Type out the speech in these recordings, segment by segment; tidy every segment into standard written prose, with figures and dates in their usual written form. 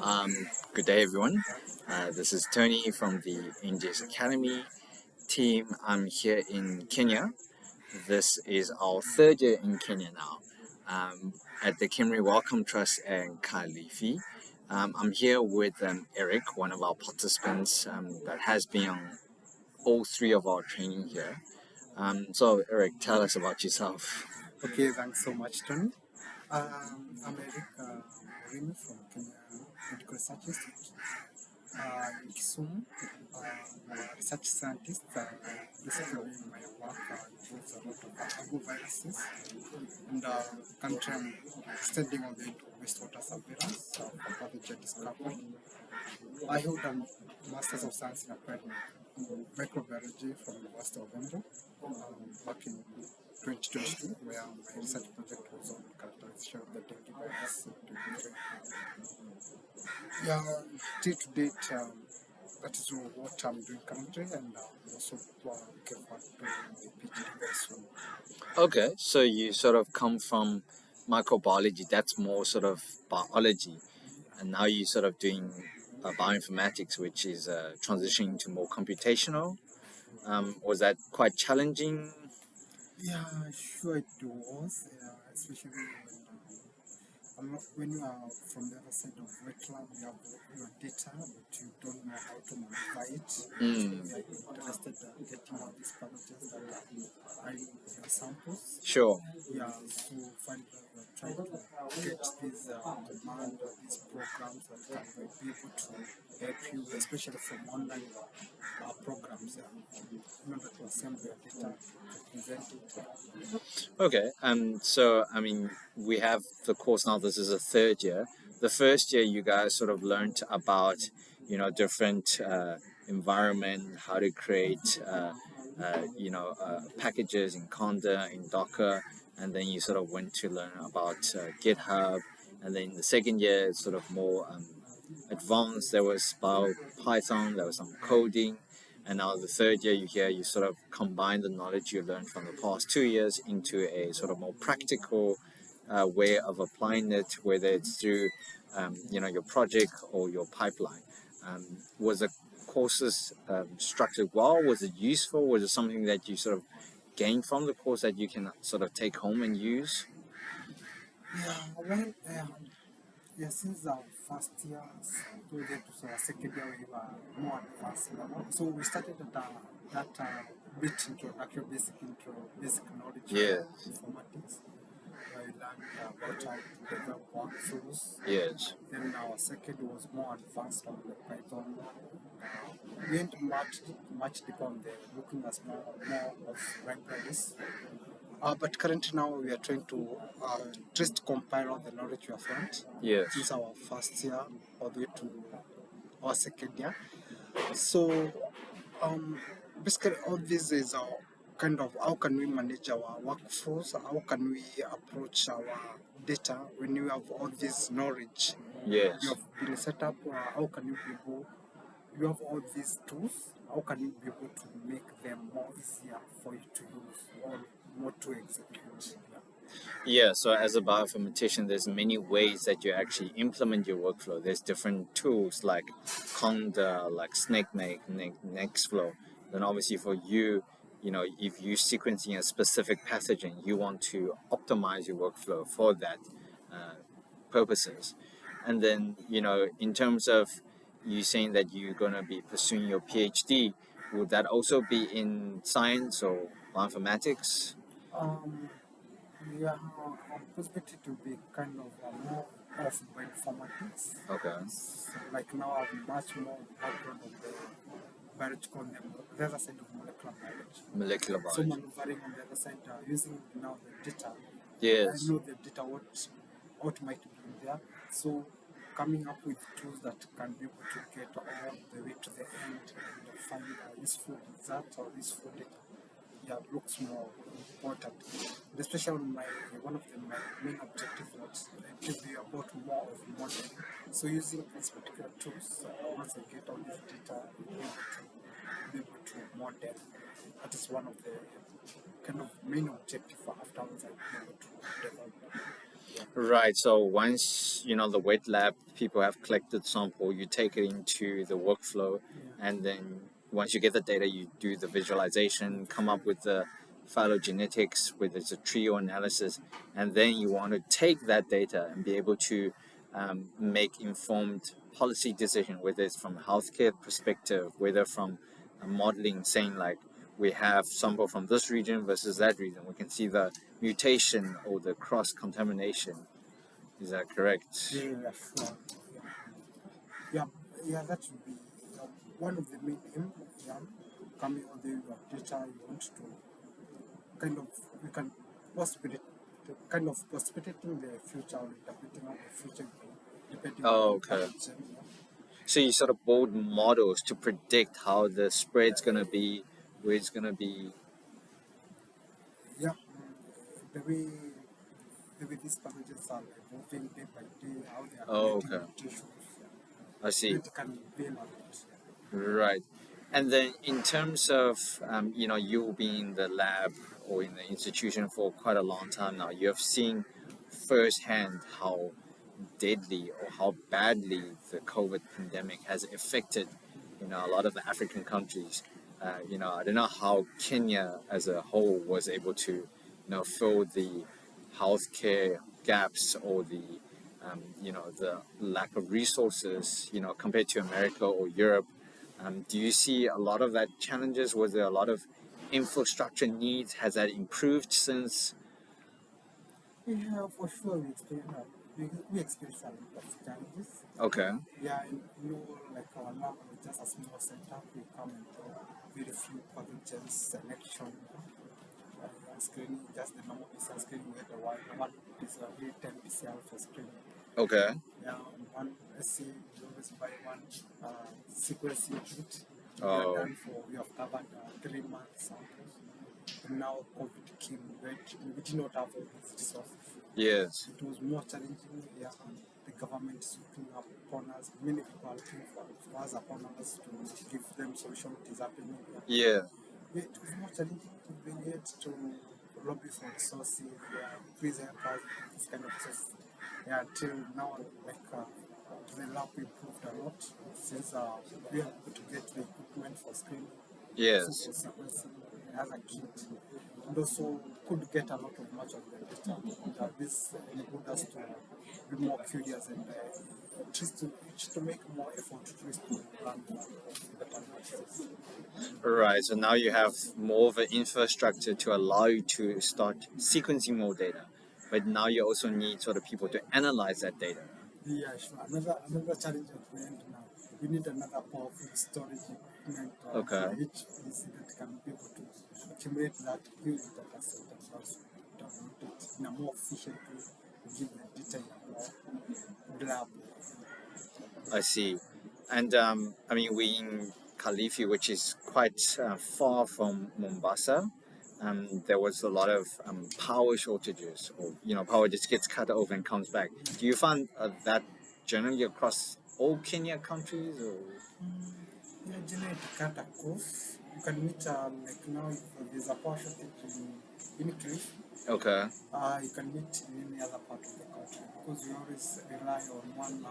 Good day, everyone. This is Tony from the NGS Academy team. I'm here in Kenya. This is our third year in Kenya now at the Kimri Wellcome Trust and Kalifi. I'm here with Eric, one of our participants that has been on all three of our training here. So, Eric, tell us about yourself. Okay, thanks so much, Tony. I'm Eric Muthanje from Kenya Medical Research Institute in Kisumu. I'm a research scientist. Basically, my work involves a lot of agro-viruses, and currently I'm studying on the wastewater surveillance for pathogen discovery. I hold a Master's of Science in Applied Microbiology from the University of Embu back in 2022, where my research project was on characterization of the dengue virus. Yeah, day to date, that is what I'm doing currently, and also looking forward to the PhD very soon. Okay, so you sort of come from microbiology, that's more sort of biology, and now you're sort of doing bioinformatics, which is transitioning to more computational. Was that quite challenging? Yeah, sure it was, especially when you are from the other side of wetland, you have your data, but you don't know how to modify it. Mm. So I'm interested in getting all these pathogens that are in your samples. Sure. Yeah, so finally we're trying to get these command or these programs that can be able to help you, especially from online programs, in order to assemble your data, to present it. Okay, so I mean, we have the course now. This is a third year. The first year, you guys sort of learned about, different environment, how to create, packages in Conda, in Docker, and then you sort of went to learn about GitHub, and then the second year it's sort of more advanced. There was Python, there was some coding, and now the third year you sort of combine the knowledge you learned from the past 2 years into a sort of more practical way of applying it, whether it's through your project or your pipeline. Was the courses structured well? Was it useful? Was it something that you sort of gained from the course that you can sort of take home and use? Yeah, well, since our first year, going to our second year, we were more advanced level. So we started at that bit introduction, basic knowledge Yeah. of informatics. Where we learned about how to develop workflows. Yes. Then our second was more advanced on the Python. We went much deeper on the looking at more of libraries. But currently now we are trying to just compile all the knowledge we have learned. Yes. Since our first year all the way to our second year. So basically all this is our kind of how can we manage our workflows, how can we approach our data when you have all this knowledge. Yes. You have been set up, how can you be able, you have all these tools, how can you be able to make them more easier for you to use or more to execute? Yeah, so as a bioinformatician, there's many ways that you actually implement your workflow. There's different tools like Conda, like SnakeMake, Nextflow. Then obviously for you, if you're sequencing a specific pathogen, you want to optimize your workflow for that purposes. And then, in terms of you saying that you're going to be pursuing your PhD, would that also be in science or bioinformatics? Yeah, possibility to be kind of more of bioinformatics. Okay. So like now I have much more background of the biological on the other side of molecular biology. Molecular So biology. maneuvering on the other side, using now the data. Yes. I know the data what might be in there. So coming up with tools that can be able to get all the way to the end and find a useful result or useful data. Yeah, looks more important. And especially on one of my main objectives was to be about more of modeling. So using these particular tools, once I get all this data, be able to model. That is one of the kind of main objective afterwards I be able to develop. Right. So once the wet lab people have collected sample, you take it into the workflow, Yeah. and then once you get the data, you do the visualization, come up with the phylogenetics, whether it's a trio analysis, and then you want to take that data and be able to make informed policy decision, whether it's from a healthcare perspective, whether from a modeling, saying like we have sample from this region versus that region, we can see the mutation or the cross contamination. Is that correct? Yeah, yeah, sure. Yeah, yeah, yeah, that should be one of the main aim. Yeah, coming on the data you want to kind of you can possibly kind of postulating the future or interpreting on the future depending on Oh, the okay. pathogen. So you sort of build models to predict how the spread's gonna be, where it's gonna be. Yeah, the way these pathogens are evolving day by day, how they are Oh, creating okay. mutations, I see. that can be a lot. Right. And then in terms of you being in the lab or in the institution for quite a long time now, you have seen firsthand how deadly or how badly the COVID pandemic has affected, a lot of the African countries. I don't know how Kenya as a whole was able to, fill the healthcare gaps or the lack of resources, compared to America or Europe. Do you see a lot of that challenges? Was there a lot of infrastructure needs? Has that improved since? Yeah, for sure we experience a lot of challenges. Okay. Yeah, like our lab is just a small setup. We come into very few pathogens selection. Screening, just the normal PCR screening, we had one PCR, 10 PCR for screening. Okay. Yeah, one, let's say you always buy one sequencing kit. Oh, We have covered 3 months samples. And now COVID came, we did not have all these resources. yes. It was more challenging. Yeah, and the government is looking up upon us. Many people are looking for us upon us to give them solution what is happening. Yeah. Yeah, it was more challenging to bring it to lobby for resources. Yeah, please help us with this kind of resources. Yeah, until now, like the lab improved a lot since we are able to get the equipment for screening, also Yes. for sequencing as a kit, and also could get a lot of much of the data. This enabled us to be more curious and to make more effort to run better analysis. Right. So now you have more of an infrastructure to allow you to start sequencing more data, but now you also need sort of people to analyze that data. Yeah, sure. Another challenge at the end now. We need another powerful storage equipment Okay. for each PC that can be able to accumulate that huge data set and also download it in a more efficient way, give the data in a more reliable. I see. And I mean, we in Kalifi, which is quite far from Mombasa, there was a lot of power shortages, or power just gets cut off and comes back. Do you find that generally across all Kenya countries, or? Yeah, generally to cut across, you can meet like now if there's a power shortage in Cliff, Okay. you can meet in any other part of the country because we always rely on one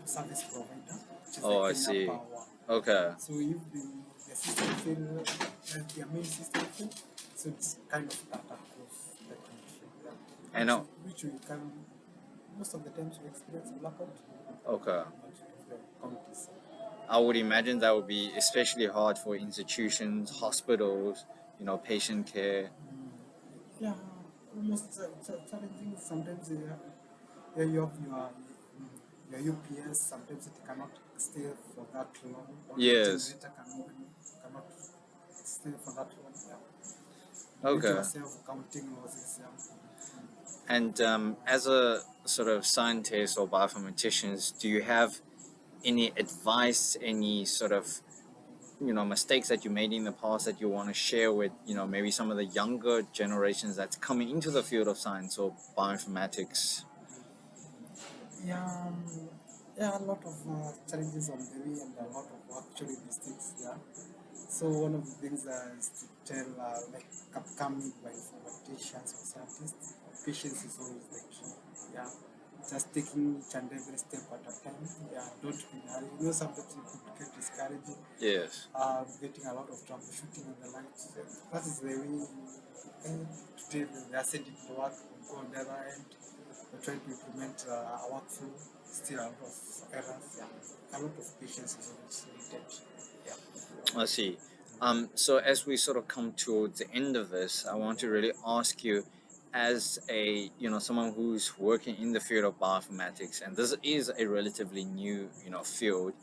service provider, which is the Oh, I Kenya see. Power. Okay. So if the system fail, their main system fail, so it's kind of cut across the country. Yeah. I know. Which we can, most of the times we experience blackout, Okay. most of the counties. I would imagine that would be especially hard for institutions, hospitals, patient care. Yeah, almost challenging. Sometimes yeah, you have your UPS. Sometimes it cannot stay for that long. Or your Yes. generator cannot stay for that long. Yeah. You get Okay. yourself counting losses. Yeah. And as a sort of scientist or bioinformaticians, do you have any advice, any sort of mistakes that you made in the past that you want to share with maybe some of the younger generations that's coming into the field of science or bioinformatics? Yeah, yeah, a lot of challenges on the way and a lot of actually mistakes. Yeah. So one of the things is to tell like upcoming bioinformaticians or scientists, patience is always the key. Yeah, just taking each and every step at a time. Yeah, don't be in a hurry. You know, sometimes it could get discouraging. Yes. Getting a lot of troubleshooting on the lights. That is the way today we are sending the work, we go on the other end, we're trying to implement a workflow, still a lot of errors, yeah. A lot of patience is always needed. Yeah. I see. So as we sort of come towards the end of this, I want to really ask you, as a someone who's working in the field of bioinformatics, and this is a relatively new field,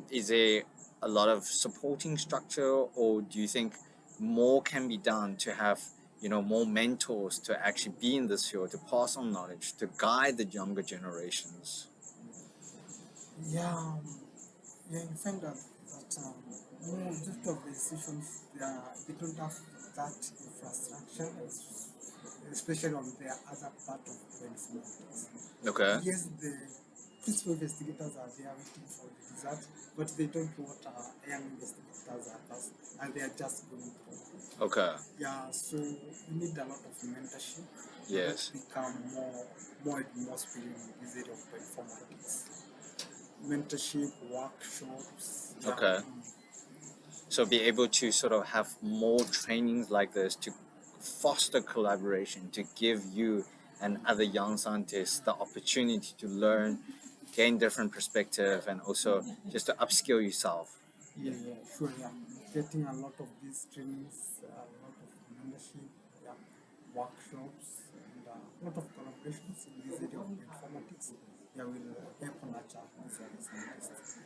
is there a lot of supporting structure, or do you think more can be done to have more mentors to actually be in this field, to pass on knowledge, to guide the younger generations? Yeah, yeah, you find out that most of the institutions they don't have that infrastructure, especially on the other part of the informatics. Okay. Yes, the principal investigators are there waiting for the results, but they don't know what young investigators are past, and they are just going through. Okay. Yeah, so we need a lot of mentorship in order Yes. to become more and more skilled in this area of informatics. Mentorship, workshops. Yeah. Okay. So be able to sort of have more trainings like this to foster collaboration, to give you and other young scientists the opportunity to learn, gain different perspective, and also just to upskill yourself. Yeah, yeah, sure, yeah. Getting a lot of these trainings, a lot of mentorship, yeah, workshops, and a lot of collaborations in this area of informatics. Yeah, will help nurture these other scientists.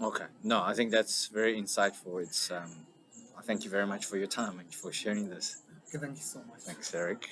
Okay. No, I think that's very insightful. It's I thank you very much for your time and for sharing this. Okay, thank you so much. Thanks, Eric.